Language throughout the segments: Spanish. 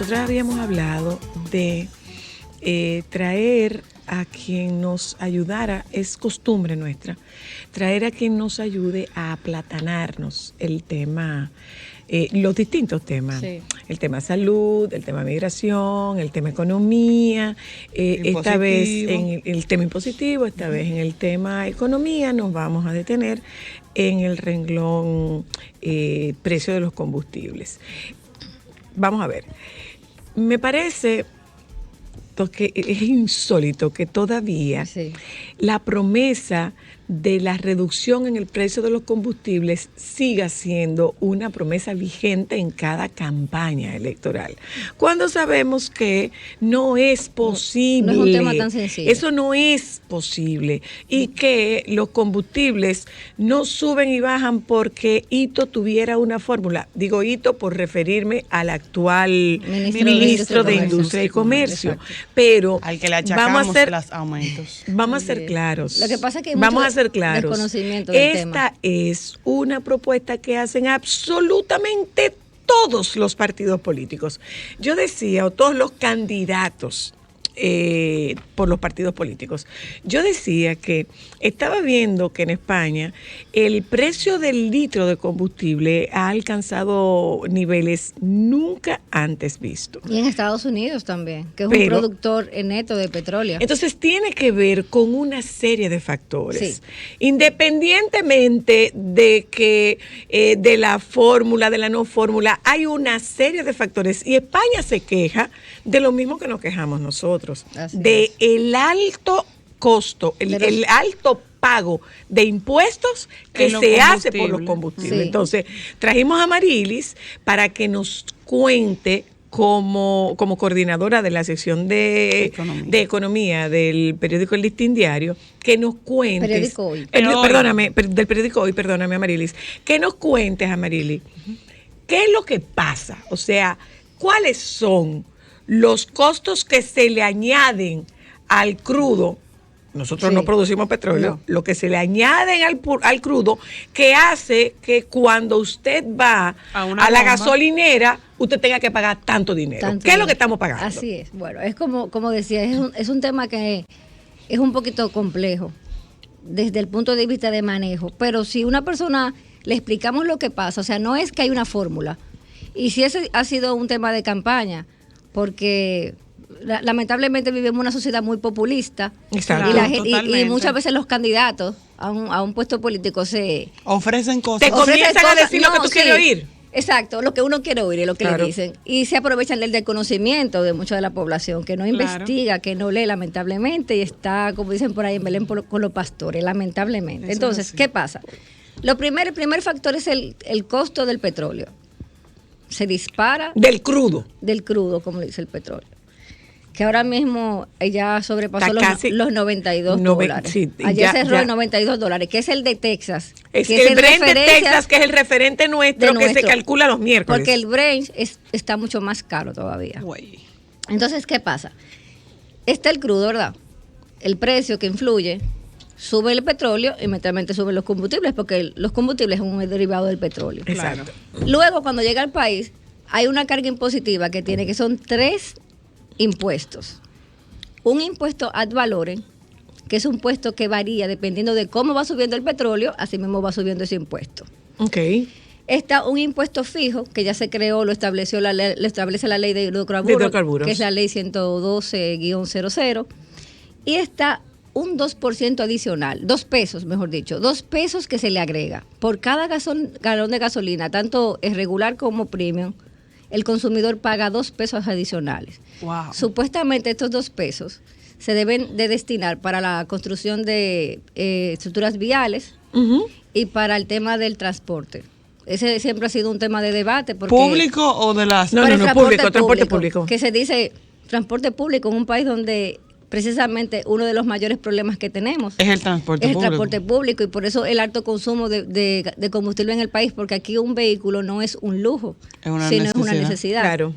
nosotros habíamos hablado de traer a quien nos ayudara, es costumbre nuestra, traer a quien nos ayude a aplatanarnos el tema, los distintos temas, sí. El tema salud, el tema migración, el tema economía, esta vez en el tema impositivo, esta vez en el tema economía nos vamos a detener en el renglón precio de los combustibles. Vamos a ver, me parece que es insólito que todavía sí. La promesa de la reducción en el precio de los combustibles siga siendo una promesa vigente en cada campaña electoral, cuando sabemos que no es posible. No es un tema tan sencillo. Eso no es posible y que los combustibles no suben y bajan porque Hito tuviera una fórmula. Digo Hito por referirme al actual ministro de Industria y Comercio. Pero al que le achacamos los aumentos. Vamos a ser claros. Lo que pasa es que vamos a ser claros. Desconocimiento del Esta tema. Es una propuesta que hacen absolutamente todos los partidos políticos. Yo decía, o todos los candidatos por los partidos políticos. Yo decía que estaba viendo que en España el precio del litro de combustible ha alcanzado niveles nunca antes vistos. Y en Estados Unidos también, que es un productor neto de petróleo. Entonces tiene que ver con una serie de factores. Sí. Independientemente de que de la fórmula, de la no fórmula, hay una serie de factores. Y España se queja de lo mismo que nos quejamos nosotros. De el alto costo, el alto pago de impuestos que se hace por los combustibles. Sí. Entonces, trajimos a Marilis para que nos cuente como coordinadora de la sección de economía del periódico El Listín Diario, que nos cuentes. Periódico Hoy. Del periódico Hoy, perdóname, Amarilis. Que nos cuentes, Amarilis, ¿qué es lo que pasa? O sea, ¿cuáles son los costos que se le añaden al crudo? Nosotros no producimos petróleo, lo que se le añaden al crudo, que hace que cuando usted va a la gasolinera, usted tenga que pagar tanto dinero. ¿Qué es lo que estamos pagando? Así es. Bueno, es como decía, es un tema que es un poquito complejo desde el punto de vista de manejo, pero si una persona le explicamos lo que pasa, o sea, no es que hay una fórmula, y si ese ha sido un tema de campaña, porque lamentablemente vivimos en una sociedad muy populista. Exacto, y muchas veces los candidatos a un puesto político se ofrecen cosas. Te comienzan a decir lo que tú quieres oír. Exacto, lo que uno quiere oír es lo que le dicen. Y se aprovechan del desconocimiento de mucha de la población, que no investiga, que no lee, lamentablemente, y está, como dicen por ahí, en Belén con los pastores, lamentablemente. Eso. Entonces, ¿qué pasa? El primer factor es el costo del petróleo. Se dispara. Del crudo, como dice el petróleo. Que ahora mismo ya sobrepasó los $92. Sí, ayer cerró en $92, que es el de Texas. Es el Brent de Texas, que es el referente nuestro, que se calcula los miércoles. Porque el Brent está mucho más caro todavía. Uy. Entonces, ¿qué pasa? Está el crudo, ¿verdad? El precio que influye, sube el petróleo, inmediatamente suben los combustibles, porque los combustibles son un derivado del petróleo. Exacto. Luego, cuando llega al país, hay una carga impositiva que son 3 impuestos. Un impuesto ad valorem, que es un impuesto que varía dependiendo de cómo va subiendo el petróleo, así mismo va subiendo ese impuesto. Okay. Está un impuesto fijo, que ya se creó, lo establece la ley de hidrocarburos, que es la ley 112-00, y está un 2% adicional, 2 pesos, mejor dicho, 2 pesos que se le agrega. Por cada galón de gasolina, tanto regular como premium, el consumidor paga 2 pesos adicionales. Wow. Supuestamente estos 2 pesos se deben de destinar para la construcción de estructuras viales y para el tema del transporte. Ese siempre ha sido un tema de debate. ¿Público o de las...? No, transporte público. Que se dice transporte público en un país donde precisamente uno de los mayores problemas que tenemos es el transporte público, y por eso el alto consumo de combustible en el país, porque aquí un vehículo no es un lujo, sino es una necesidad. Claro.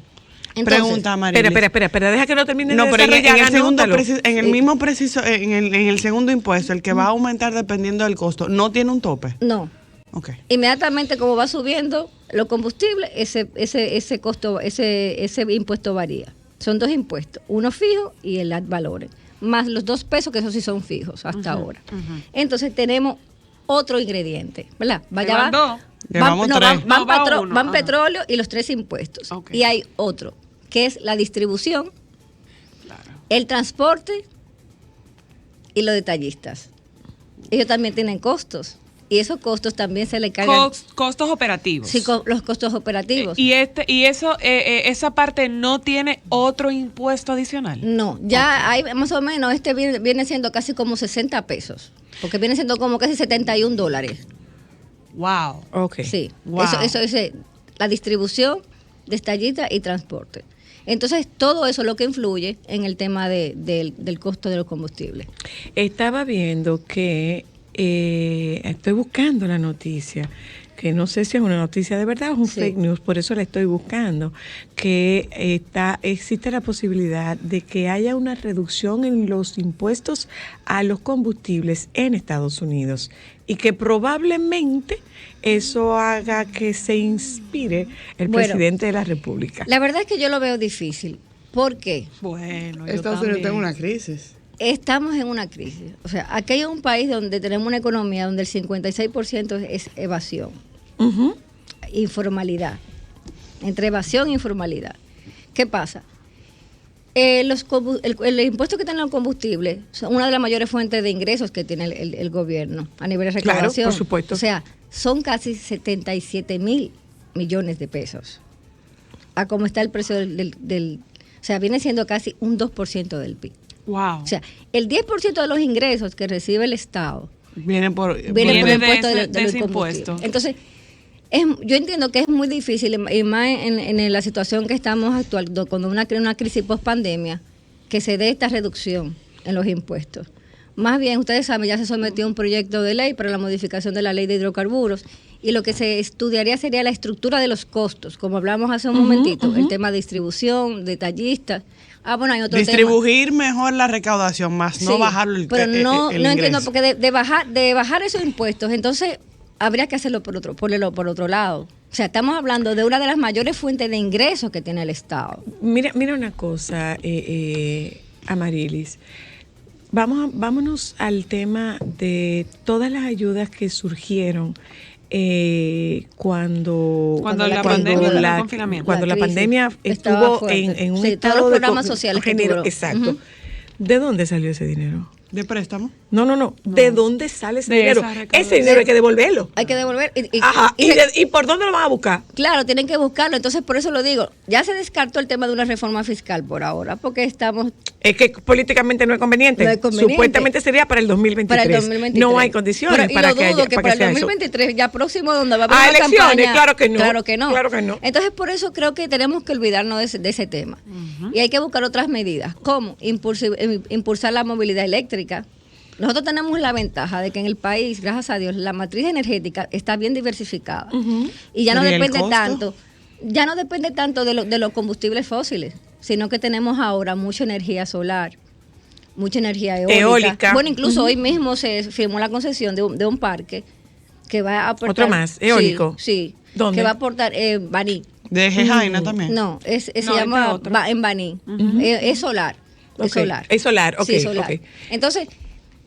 Entonces, pregunta, María. Espera, deja que no termine de pero desarrollar. En el segundo impuesto, el que va a aumentar dependiendo del costo, ¿no tiene un tope? No. Okay. Inmediatamente como va subiendo los combustibles, ese costo, ese impuesto varía. Son 2 impuestos, uno fijo y el ad valorem, más los 2 pesos, que esos sí son fijos hasta ahora. Entonces tenemos otro ingrediente, ¿verdad? Van petróleo y los 3 impuestos. Okay. Y hay otro, que es la distribución, el transporte y los detallistas. Ellos también tienen costos. Y esos costos también se le cargan. Costos operativos. Sí, los costos operativos. Esa parte no tiene otro impuesto adicional. No, ya hay más o menos, viene siendo casi como 60 pesos. Porque viene siendo como casi $71. Wow. Okay. Sí. Wow. Eso es la distribución, detallista y transporte. Entonces, todo eso es lo que influye en el tema del costo de los combustibles. Estaba viendo que estoy buscando la noticia, que no sé si es una noticia de verdad o es un fake news, por eso la estoy buscando, que existe la posibilidad de que haya una reducción en los impuestos a los combustibles en Estados Unidos y que probablemente eso haga que se inspire el presidente de la República. La verdad es que yo lo veo difícil. ¿Por qué? Bueno, Estados Unidos está en una crisis. Estamos en una crisis. O sea, aquí hay un país donde tenemos una economía donde el 56% es evasión. Informalidad. Entre evasión e informalidad. ¿Qué pasa? El impuesto que tienen los combustibles son una de las mayores fuentes de ingresos que tiene el gobierno a nivel de recaudación. Claro, por supuesto. O sea, son casi 77 mil millones de pesos. A cómo está el precio o sea, viene siendo casi un 2% del PIB. Wow. O sea, el 10% de los ingresos que recibe el Estado viene por el impuesto de del ese impuesto. Entonces, yo entiendo que es muy difícil, y más en la situación que estamos actuando, cuando una crisis post-pandemia, que se dé esta reducción en los impuestos. Más bien, ustedes saben, ya se sometió un proyecto de ley para la modificación de la ley de hidrocarburos, y lo que se estudiaría sería la estructura de los costos, como hablamos hace un momentito, el tema de distribución, detallistas. Bueno, hay otro distribuir tema. Mejor la recaudación, más no bajarlo el pero no ingreso. Entiendo, porque de bajar esos impuestos, entonces habría que hacerlo por otro lado. O sea, estamos hablando de una de las mayores fuentes de ingresos que tiene el Estado. Mira una cosa, Amarilis. Vámonos al tema de todas las ayudas que surgieron cuando la pandemia estuvo en un estado todos los de programas sociales que tuvieron. Exacto. ¿De dónde salió ese dinero? ¿De préstamo? No. ¿De dónde sale ese dinero? Ese dinero hay que devolverlo. Hay que devolver. ¿Y por dónde lo van a buscar? Claro, tienen que buscarlo. Entonces, por eso lo digo. Ya se descartó el tema de una reforma fiscal por ahora, porque estamos... Es que políticamente no es conveniente. Supuestamente sería para el 2023. Para el 2023. No hay condiciones para que haya, para el 2023, ya próximo, donde va a haber una elecciones, campaña. Claro que no. Claro que no. Entonces, por eso creo que tenemos que olvidarnos de ese tema. Y hay que buscar otras medidas. ¿Cómo? Impulsar la movilidad eléctrica. Nosotros tenemos la ventaja de que en el país, gracias a Dios, la matriz energética está bien diversificada. Y ya no depende tanto de los combustibles fósiles, sino que tenemos ahora mucha energía solar, mucha energía eólica. Bueno, incluso hoy mismo se firmó la concesión de un parque que va a aportar... ¿Otro más? ¿Eólico? Sí. ¿Dónde? Que va a aportar Baní. ¿De Jejaina también? No, se llama en Baní. Es solar. Es solar. Es solar, ok. Sí, solar. Okay. Entonces,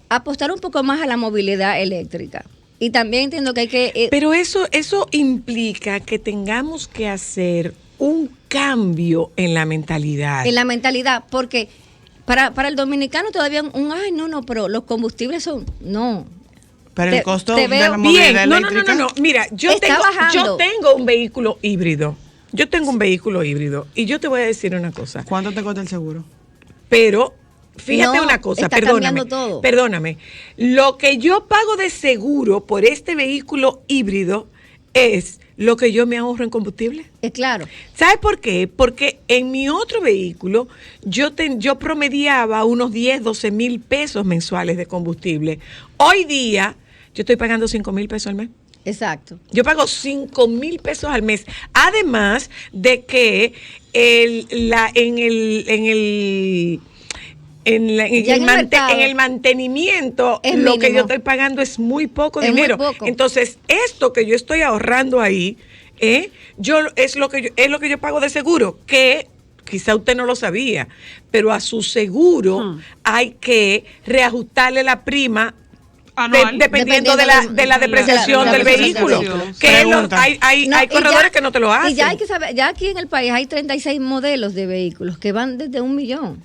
apostar un poco más a la movilidad eléctrica. Y también entiendo que hay que... Pero eso implica que tengamos que hacer un cambio en la mentalidad. En la mentalidad, porque para el dominicano todavía pero los combustibles son... No. Pero el costo de la movilidad eléctrica... No. Mira, yo tengo un vehículo híbrido. Y yo te voy a decir una cosa. ¿Cuánto te cuesta el seguro? Pero... Fíjate una cosa, perdóname. Lo que yo pago de seguro por este vehículo híbrido es lo que yo me ahorro en combustible. Es claro. ¿Sabes por qué? Porque en mi otro vehículo yo promediaba unos 10, 12 mil pesos mensuales de combustible. Hoy día yo estoy pagando 5 mil pesos al mes. Exacto. Yo pago 5 mil pesos al mes. Además de que en el mantenimiento, es lo mínimo. Que yo estoy pagando es muy poco dinero. Muy poco. Entonces, esto que yo estoy ahorrando ahí, es lo que yo pago de seguro, que quizá usted no lo sabía, pero a su seguro hay que reajustarle la prima anual, dependiendo de la depreciación del vehículo. Hay corredores que no te lo hacen. Y ya hay que saber, ya aquí en el país hay 36 modelos de vehículos que van desde 1 millón.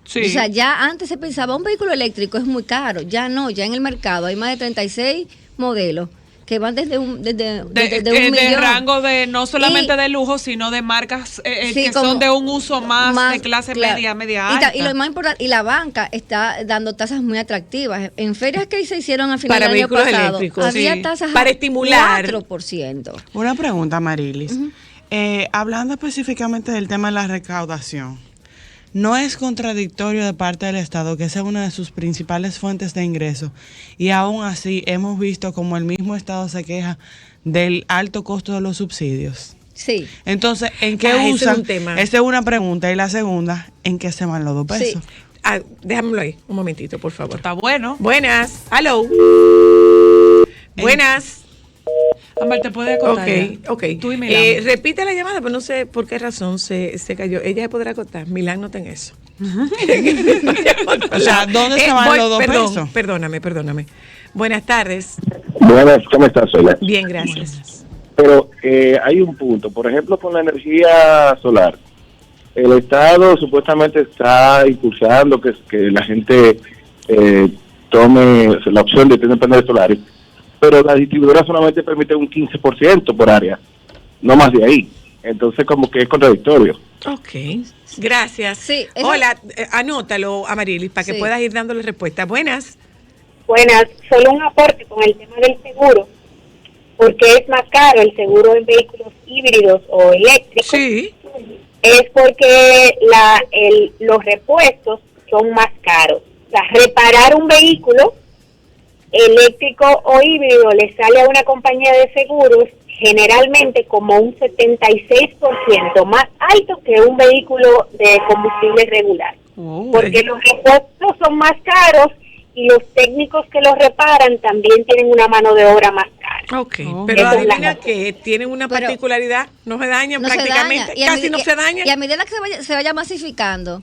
Sí. O sea, ya antes se pensaba un vehículo eléctrico es muy caro, ya no, ya en el mercado hay más de 36 modelos que van desde un millón. De rango de no solamente de lujo, sino de marcas que son de un uso más de clase media alta. Y lo más importante, y la banca está dando tasas muy atractivas. En ferias que se hicieron a final del año pasado, había tasas para estimular 4%. Una pregunta, Marilis. Hablando específicamente del tema de la recaudación, ¿no es contradictorio de parte del Estado que esa es una de sus principales fuentes de ingresos? Y aún así hemos visto como el mismo Estado se queja del alto costo de los subsidios. Sí. Entonces, ¿en qué usan? Esa es una pregunta. Y la segunda, ¿en qué se van los 2 pesos? Sí. Déjamelo ahí, un momentito, por favor. Está bueno. Buenas. Hello. Buenas. Amber, te puede acotar. Ok. Tú y Milán. Repite la llamada, pero no sé por qué razón se cayó. Ella se podrá acotar. Milán no está en eso. O sea, ¿dónde se van los 2 pesos? Perdóname. Buenas tardes. Buenas, ¿cómo estás, Sola? Bien, gracias. Pero hay un punto. Por ejemplo, con la energía solar. El Estado supuestamente está impulsando que la gente tome la opción de tener paneles solares, pero la distribuidora solamente permite un 15% por área, no más de ahí. Entonces, como que es contradictorio. Ok, gracias. Sí, hola, anótalo, Amarilis, para que puedas ir dándole respuesta. Buenas. Buenas, solo un aporte con el tema del seguro, porque es más caro el seguro en vehículos híbridos o eléctricos. Sí. Es porque los repuestos son más caros. O sea, reparar un vehículo eléctrico o híbrido le sale a una compañía de seguros generalmente como un 76% más alto que un vehículo de combustible regular. Porque los repuestos son más caros y los técnicos que los reparan también tienen una mano de obra más cara. Pero adivina que tienen una particularidad, no se dañan prácticamente, casi no se dañan. Y a medida que se vaya masificando,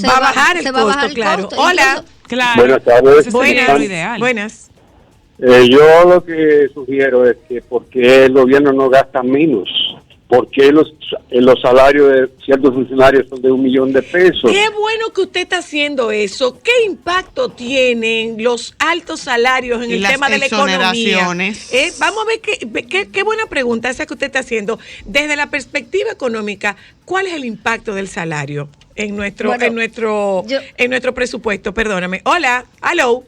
va a bajar el costo, claro. Hola. Claro. Buenas tardes. Buenas. Yo lo que sugiero es que ¿por qué el gobierno no gasta menos? ¿Por qué los salarios de ciertos funcionarios son de $1 millón de pesos? Qué bueno que usted está haciendo eso. ¿Qué impacto tienen los altos salarios en el tema de la economía? Vamos a ver qué buena pregunta esa que usted está haciendo. Desde la perspectiva económica, ¿cuál es el impacto del salario en nuestro presupuesto? Perdóname. Hola, hello.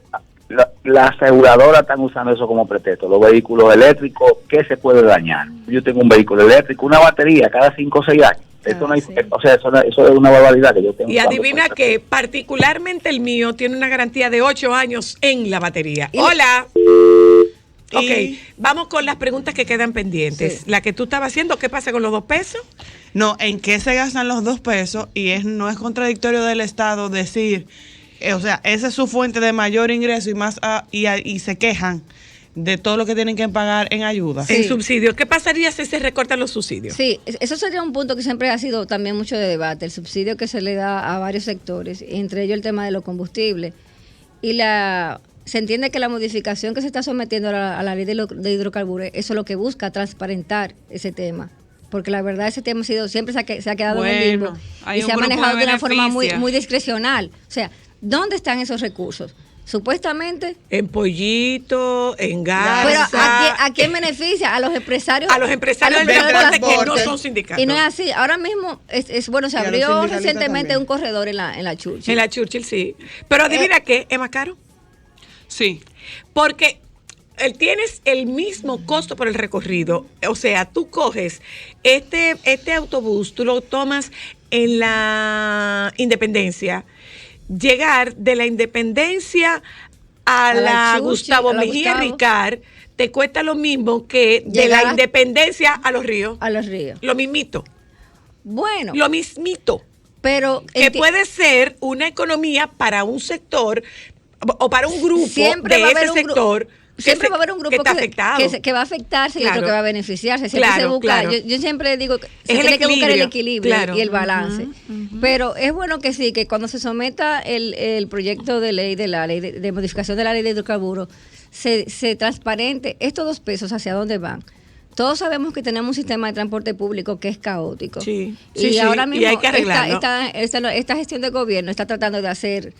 Las aseguradoras están usando eso como pretexto. Los vehículos eléctricos, ¿qué se puede dañar? Yo tengo un vehículo eléctrico, una batería cada 5 o 6 años. Eso es una barbaridad que yo tengo. Y adivina que particularmente el mío tiene una garantía de 8 años en la batería. Hola. Ok, vamos con las preguntas que quedan pendientes. La que tú estabas haciendo, ¿qué pasa con los 2 pesos? No, ¿en qué se gastan los 2 pesos? Y no es contradictorio del Estado decir... o sea, esa es su fuente de mayor ingreso y se quejan de todo lo que tienen que pagar en ayuda. En subsidios. ¿Qué pasaría si se recortan los subsidios? Sí, eso sería un punto que siempre ha sido también mucho de debate, el subsidio que se le da a varios sectores, entre ellos el tema de los combustibles. Y se entiende que la modificación que se está sometiendo a la ley de hidrocarburos, eso es lo que busca, transparentar ese tema. Porque la verdad ese tema siempre se ha quedado en el limbo y se ha manejado de una forma muy discrecional. O sea, ¿dónde están esos recursos? Supuestamente en pollito, en gas. Pero ¿a quién beneficia? A los empresarios. A los empresarios del transporte que no son sindicatos. Y no es así. Ahora mismo se abrió recientemente un corredor en la Churchill. En la Churchill, sí. Pero adivina qué, ¿es más caro? Sí. Porque tienes el mismo costo por el recorrido. O sea, tú coges este autobús, tú lo tomas en la Independencia. Llegar de la Independencia a la Gustavo Mejía Ricard te cuesta lo mismo que de la Independencia a Los Ríos. A Los Ríos. Lo mismito. Bueno. Lo mismito. Pero que puede ser una economía para un sector o para un grupo de ese sector. Siempre va a haber un grupo que va a afectarse y otro que va a beneficiarse. Siempre se busca, yo siempre digo que se tiene que buscar el equilibrio y el balance. Pero es bueno que sí, que cuando se someta el proyecto de ley, de modificación de la ley de hidrocarburos, se transparente estos 2 pesos hacia dónde van. Todos sabemos que tenemos un sistema de transporte público que es caótico. Ahora mismo y hay que arreglarlo. Esta gestión de gobierno está tratando de hacer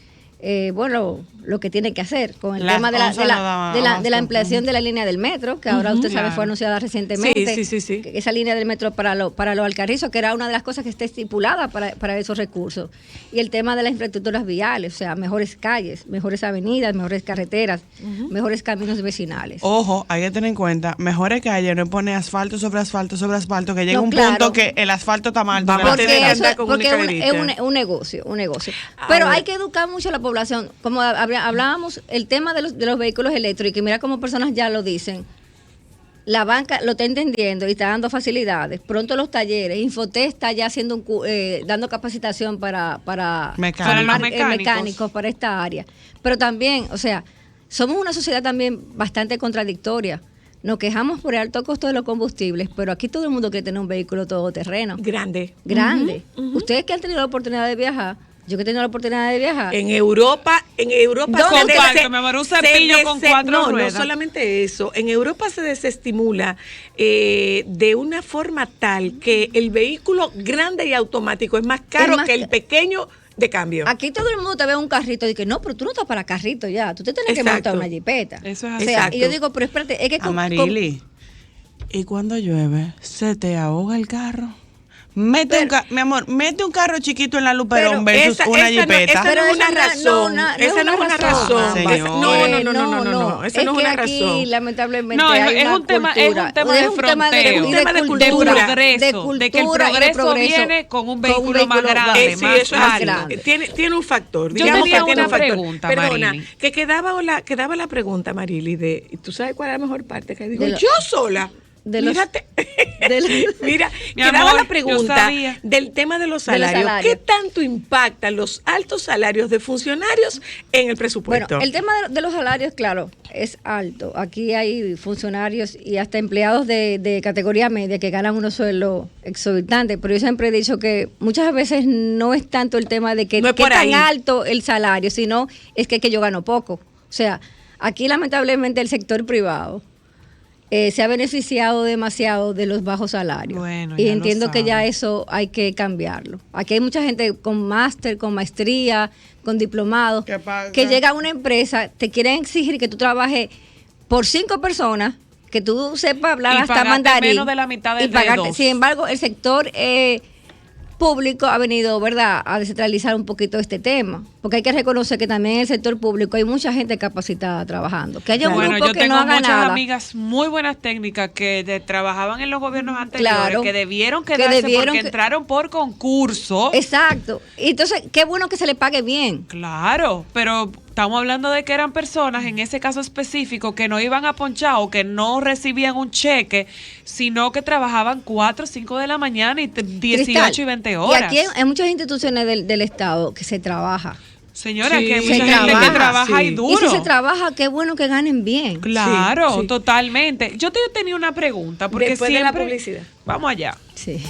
lo que tiene que hacer con el tema de la ampliación de la línea del metro, que ahora usted sabe fue anunciada recientemente. Que esa línea del metro para los Alcarrizos, que era una de las cosas que está estipulada para esos recursos. Y el tema de las infraestructuras viales, o sea, mejores calles, mejores avenidas, mejores carreteras, mejores caminos vecinales. Ojo, hay que tener en cuenta, mejores calles, no pone asfalto sobre asfalto sobre asfalto, que llega un punto que el asfalto está mal. Porque es un negocio. Pero hay que educar mucho a la población, como hablábamos, el tema de los vehículos eléctricos, y mira cómo personas ya lo dicen, la banca lo está entendiendo y está dando facilidades, pronto los talleres, Infotec está ya haciendo dando capacitación para mecánicos para esta área, pero también, o sea, somos una sociedad también bastante contradictoria. Nos quejamos por el alto costo de los combustibles, pero aquí todo el mundo quiere tener un vehículo todoterreno. Grande. Ustedes que han tenido la oportunidad de viajar, yo que he tenido la oportunidad de viajar. En Europa un cepillo con 4 ruedas. No solamente eso. En Europa se desestimula de una forma tal que el vehículo grande y automático es más caro que el pequeño de cambio. Aquí todo el mundo te ve un carrito y dice, no, pero tú no estás para carrito ya. Tú te tienes que montar una jipeta. Eso es así. O sea, y yo digo, pero espérate, es que... Amarili, ¿y cuando llueve se te ahoga el carro? Mete un carro chiquito en la Luperón versus una jipeta. Esa no es una razón. Esa no es una razón. No. Esa no es una razón. Aquí, lamentablemente, es un tema de fronteo. Un tema de cultura. De que el progreso viene con un vehículo más grande, más grande. Tiene un factor. Yo tenía una pregunta, perdona, que quedaba la pregunta, Marily, de, ¿tú sabes cuál es la mejor parte? Que digo, yo sola. Mira, quedaba la pregunta del tema de los salarios. ¿Qué tanto impactan los altos salarios de funcionarios en el presupuesto? Bueno, el tema de los salarios, claro, es alto. Aquí hay funcionarios y hasta empleados de categoría media que ganan unos sueldos exorbitantes, pero yo siempre he dicho que muchas veces no es tanto el tema de que qué tan alto el salario, sino es que yo gano poco. O sea, aquí lamentablemente el sector privado se ha beneficiado demasiado de los bajos salarios. Y entiendo que ya eso hay que cambiarlo. Aquí hay mucha gente con máster, con maestría, con diplomados, que llega a una empresa, te quieren exigir que tú trabajes por 5 personas, que tú sepas hablar hasta mandarín. Menos de la mitad de pagarte. Sin embargo, el sector público ha venido, ¿verdad?, a descentralizar un poquito este tema, porque hay que reconocer que también en el sector público hay mucha gente capacitada trabajando, que haya un grupo que no haga nada. Yo tengo muchas amigas muy buenas técnicas que trabajaban en los gobiernos anteriores, que debieron quedarse porque entraron por concurso. Exacto. Y entonces, qué bueno que se le pague bien. Claro, pero estamos hablando de que eran personas, en ese caso específico, que no iban a ponchar o que no recibían un cheque, sino que trabajaban 4 o 5 de la mañana y 18 y 20 horas. Y aquí hay muchas instituciones del Estado que se trabaja. Señora, que hay mucha gente que trabaja y duro. Y si se trabaja, qué bueno que ganen bien. Claro, totalmente. Yo tenía una pregunta. Porque después de la publicidad. Vamos allá. Sí.